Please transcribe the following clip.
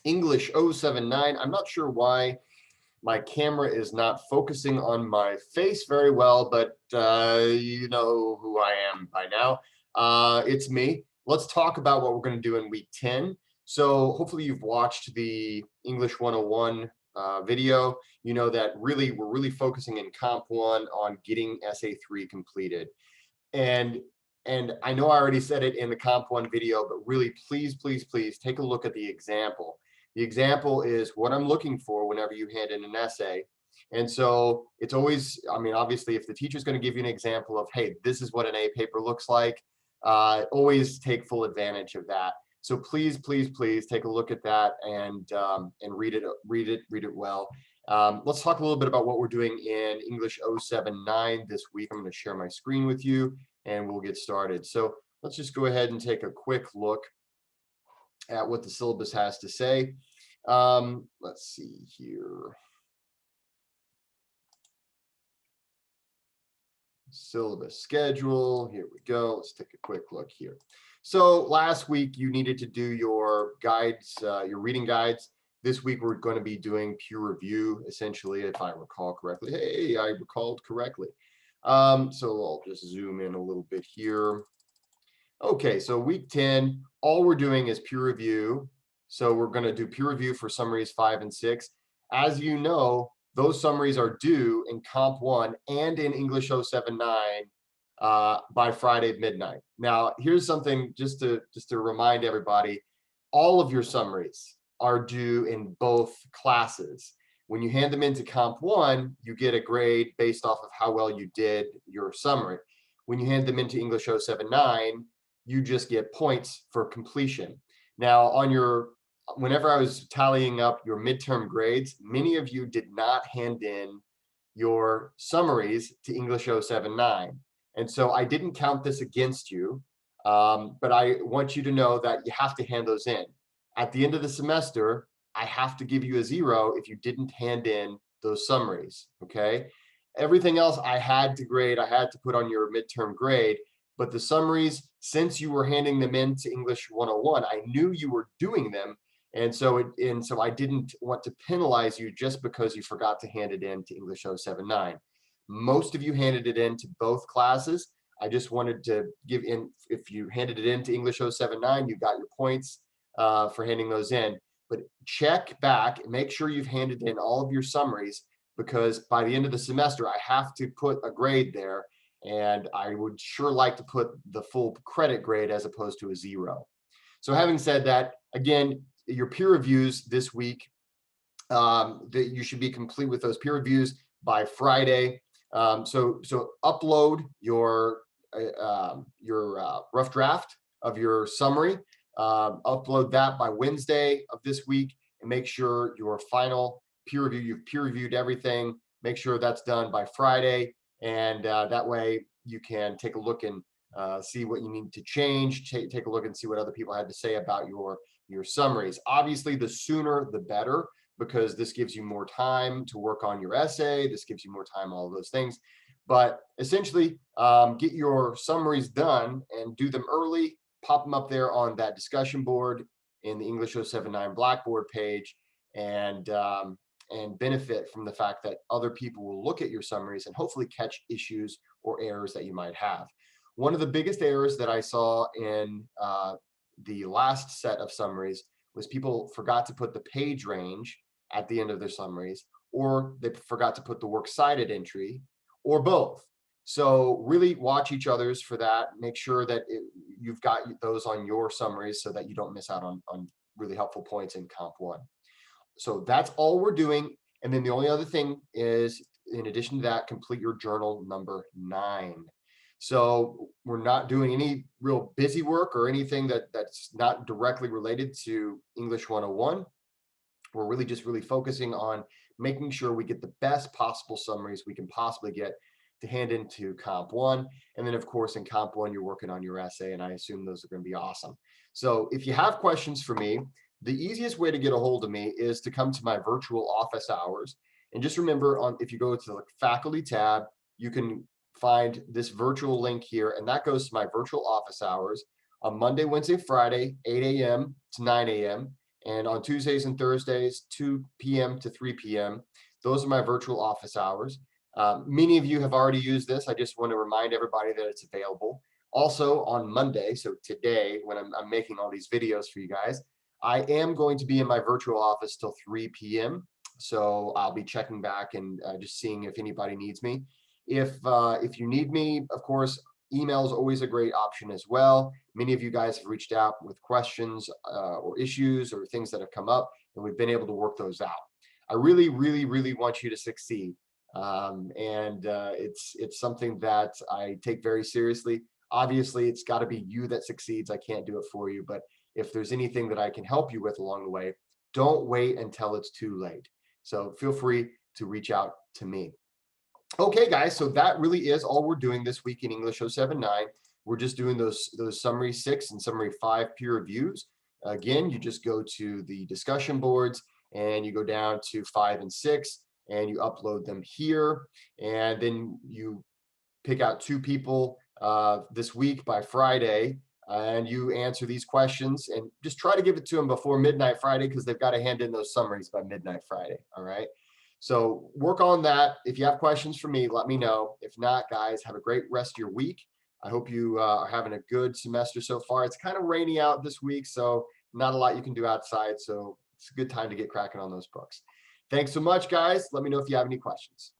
English 079. I'm not sure why my camera is not focusing on my face very well, but you know who I am by now. It's me. Let's talk about what we're going to do in week 10. So hopefully you've watched the English 101 video. You know that we're really focusing in Comp 1 on getting SA3 completed. And I know I already said it in the Comp 1 video, but really, please take a look at the example. The example is what I'm looking for whenever you hand in an essay. And so it's always, I mean, obviously, if the teacher's going to give you an example of, hey, this is what an A paper looks like, always take full advantage of that. So please take a look at that and read it well. Let's talk a little bit about what we're doing in English 079 this week. I'm going to share my screen with you and we'll get started. So let's just go ahead and take a quick look at what the syllabus has to say. Let's see here. Syllabus schedule. Here we go. Let's take a quick look here. So last week you needed to do your guides, your reading guides. This week we're going to be doing peer review, essentially, if I recall correctly. Hey, I recalled correctly. So I'll just zoom in a little bit here. Okay, so week 10, all we're doing is peer review. So we're going to do peer review for summaries 5 and 6. As you know, those summaries are due in Comp 1 and in English 079 by Friday midnight. Now, here's something just to remind everybody, all of your summaries are due in both classes. When you hand them into Comp 1, you get a grade based off of how well you did your summary. When you hand them into English 079, you just get points for completion. Now, on your, whenever I was tallying up your midterm grades, many of you did not hand in your summaries to English 079. And so I didn't count this against you, but I want you to know that you have to hand those in. At the end of the semester, I have to give you a 0 if you didn't hand in those summaries, okay? Everything else I had to grade, I had to put on your midterm grade, but the summaries, since you were handing them in to English 101, I knew you were doing them, and so I didn't want to penalize you just because you forgot to hand it in to English 079. Most of you handed it in to both classes. I just wanted to give in, if you handed it in to English 079, you got your points for handing those in. But check back and make sure you've handed in all of your summaries, because by the end of the semester, I have to put a grade there, and I would sure like to put the full credit grade as opposed to a 0. So having said that, again, your peer reviews this week, that you should be complete with those peer reviews by Friday. So upload your rough draft of your summary. Upload that by Wednesday of this week, and make sure your final peer review, you've peer reviewed everything, make sure that's done by Friday, and that way you can take a look and see what you need to change, take a look and see what other people had to say about your summaries. Obviously, the sooner the better, because this gives you more time to work on your essay, this gives you more time, all of those things. But essentially, get your summaries done and do them early, pop them up there on that discussion board in the English 079 Blackboard page, and benefit from the fact that other people will look at your summaries and hopefully catch issues or errors that you might have. One of the biggest errors that I saw in the last set of summaries was people forgot to put the page range at the end of their summaries, or they forgot to put the works cited entry, or both. So really watch each other's for that. Make sure that you've got those on your summaries so that you don't miss out on really helpful points in Comp 1. So that's all we're doing. And then the only other thing is, in addition to that, complete your journal number 9. So we're not doing any real busy work or anything that's not directly related to English 101. We're really just focusing on making sure we get the best possible summaries we can possibly get to hand into Comp 1. And then, of course, in Comp 1, you're working on your essay, and I assume those are going to be awesome. So if you have questions for me, the easiest way to get a hold of me is to come to my virtual office hours. And just remember, if you go to the faculty tab, you can find this virtual link here, and that goes to my virtual office hours on Monday, Wednesday, Friday, 8 a.m. to 9 a.m. And on Tuesdays and Thursdays, 2 p.m. to 3 p.m., those are my virtual office hours. Many of you have already used this. I just want to remind everybody that it's available. Also on Monday, so today, when I'm making all these videos for you guys, I am going to be in my virtual office till 3 p.m. So I'll be checking back and just seeing if anybody needs me. If you need me, of course, email is always a great option as well. Many of you guys have reached out with questions or issues or things that have come up, and we've been able to work those out. I really, really, really want you to succeed. It's something that I take very seriously. Obviously, it's got to be you that succeeds. I can't do it for you, but if there's anything that I can help you with along the way, don't wait until it's too late. So feel free to reach out to me. Okay, guys, so that really is all we're doing this week in English 079. We're just doing those summary 6 and summary 5 peer reviews. Again, you just go to the discussion boards and you go down to 5 and 6 and you upload them here, and then you pick out 2 people this week by Friday, and you answer these questions and just try to give it to them before midnight Friday, because they've got to hand in those summaries by midnight Friday. All right. So work on that. If you have questions for me, let me know. If not, guys, have a great rest of your week. I hope you are having a good semester so far. It's kind of rainy out this week, so not a lot you can do outside. So it's a good time to get cracking on those books. Thanks so much, guys. Let me know if you have any questions.